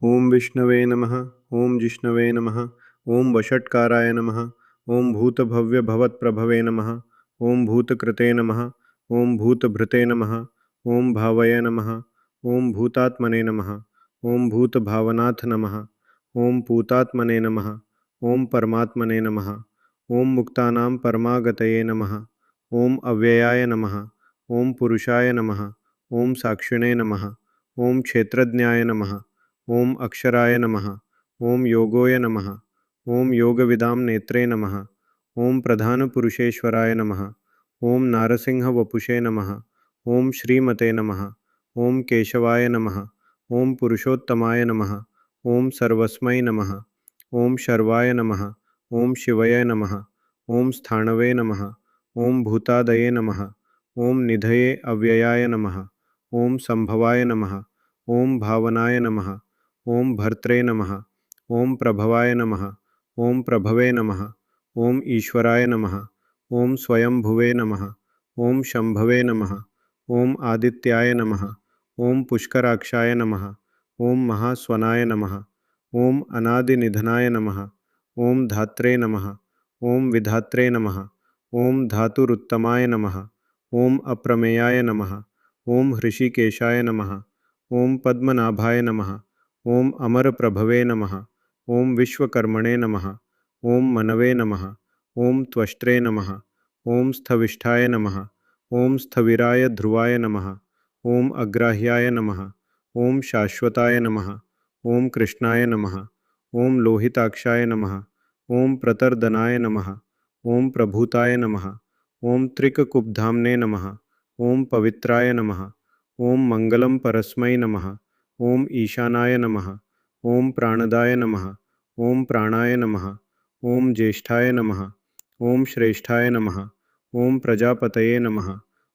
ओम विष्णवे नमः। ओम जिष्णवे नमः। ओम वषट्काराय नमः। ओम भूतभव्य भवत्प्रभवे नमः। ओम भूतकृते नमः। ओम भूतभृते नमः। ओम भावये नमः। ओम भूतात्मने नमः। ओम भूतभावनाथ नमः। ओम पूतात्मने नमः। ओम परमात्मने नमः। ओम मुक्तानां परमागतये नमः। ओम अव्ययाय नमः। ओम पुरुषाय नमः। ओम साक्षिणे नमः। ओम क्षेत्रज्ञाय नमः। ओम अक्षराय नमः। ओम योगोय नमः। ओम योगविदां नेत्रे नमः। ओम प्रधानपुरुषेश्वराय नमः। ओम नारसिंहवपुषे नमः। ओम श्रीमते नमः। ओम केशवाय नमः। ओम पुरुषोत्तमाय नमः। ओम सर्वस्मै नमः। ओम शर्वाय नमः। ओम शिवये नमः। ओम स्थाणवे नमः। ओम भूतादये नमः। ओम निधये अव्ययाय नमः। ओम संभवाय नमः। ओम भावनाय नमः। ओम भर्त्रे नमः। ओम प्रभवाय नमः। ओम प्रभवे नमः। ओम ईश्वराय नमः। ओम स्वयंभुवे नमः। ओम शंभवे नमः। ओम आदित्याय नमः। ओम पुष्कराक्षाय नमः। ओम महास्वनाय नमः। ओम अनादिनिधनाय नमः। ओम धात्रे नमः। ओम विधात्रे नमः। ओम धातुरुत्तमाय नमः। ओम अप्रमेयाय नमः। ओम हृषिकेशाय नमः। ओम पद्मनाभाय नमः। ओम अमरप्रभवे नमः। ओम विश्वकर्मणे नमः। ओम मनवे नमः। ओम त्वष्ट्रे नमः। ओम स्थविष्ठाय नमः। ओम स्थविराय ध्रुवाय नमः। ओम अग्राह्याय नमः। ओम शाश्वताय नमः। ओम कृष्णाय नमः। ओम लोहिताक्षाय नमः। ओम प्रतर्दनाय नमः। ओम प्रभूताय नमः। ओम त्रिककुब्धाम्ने नमः। ओम पवित्राय नमः। ओम मंगलम परस्मै नमः। ओम ईशानाय नमः। ओम प्राणदाय नमः। ओम प्राणाय नमः। ओम ज्येष्ठाय नमः। ओम श्रेष्ठाय नमः। ओम प्रजापतये नमः।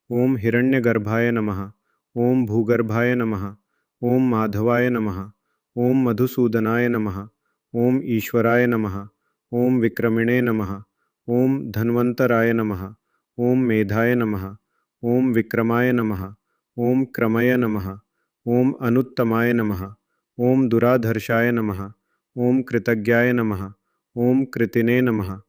ओम हिरण्यगर्भाय नमः। ओम भूगर्भाय नमः। ओम माधवाय नमः। ओम मधुसूदनाय नमः। ओम ईश्वराय नमः। ओम विक्रमिणे नमः। ओम धन्वन्तराय नमः। ओम मेधाय नमः। ओम विक्रमाय नमः। ओम क्रमय नमः। ओम अनुत्तमाय नमः। ओम दुराधर्षाय नमः। ओम कृतज्ञाय नमः। ओम कृतिने नमः।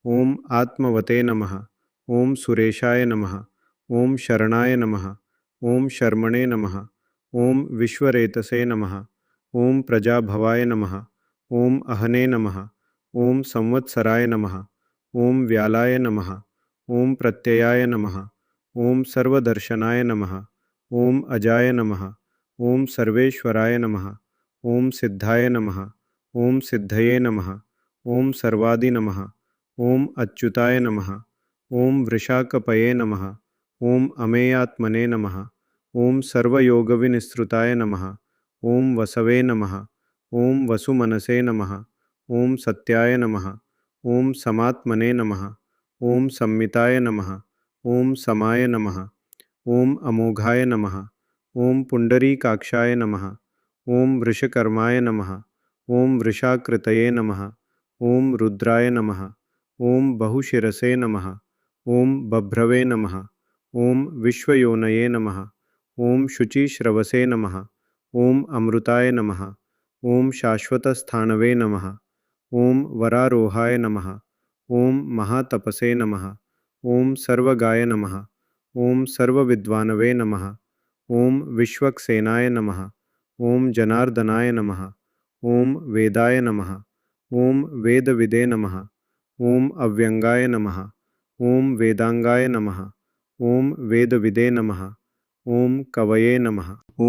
ओम आत्मवते नमः। ओम सुरेशाय नमः। ओम शरणाय नमः। ओम शर्मणे नमः। ओम विश्वरेतसे नमः। ओम प्रजाभवाय नमः। ओम अहने नमः। ओम संवत्सराय नमः। ओम व्यालाय नमः। ओम प्रत्ययाय नमः। ओम सर्वदर्शनाय नमः। ओम अजाय नमः। ओम सर्वेश्वराय नमः। ओम सिद्धाय नमः। ओम सिद्धये नमः। ओम सर्वादि नमः। ओम अच्युताय नमः। ओम वृषाकपये नमः। ओम अमेयात्मने नमः। ओम सर्वयोगविनिस्तृताय नमः। ओम वसवे नमः। ओम वसुमनसे नमः। ओम सत्याय नमः। ओम समात्मने नमः। ओम संमिताय नमः। ओम समाय नमः। ओम अमोघाय नमः। ओम पुंडरीकाक्षाय नमः। ओम वृषकर्माय नमः। ओम वृषाकृतये नमः। ओम रुद्राय नमः। ओम बहुशिरसे नमः। ओम बभ्रवे नमः। ओम विश्वयोनये नमः। ओम शुचिश्रवसे नमः। ओम अमृताय नमः। ओम शाश्वतस्थानवे नमः। ओम वरारोहाय नमः। ओम महातपसे नमः। ओम सर्वगाय नमः। ओम सर्वविद्वानवे नमः। ओम विश्वक्सेनाय नमः। ओम जनार्दनाय नमः। ओम वेदाय नमः। ओम वेदविदे नमः। ओम अव्यंगाय नमः। ओम वेदांगाय नमः। ओम वेदविदे नमः। ओम कवये नमः। ओम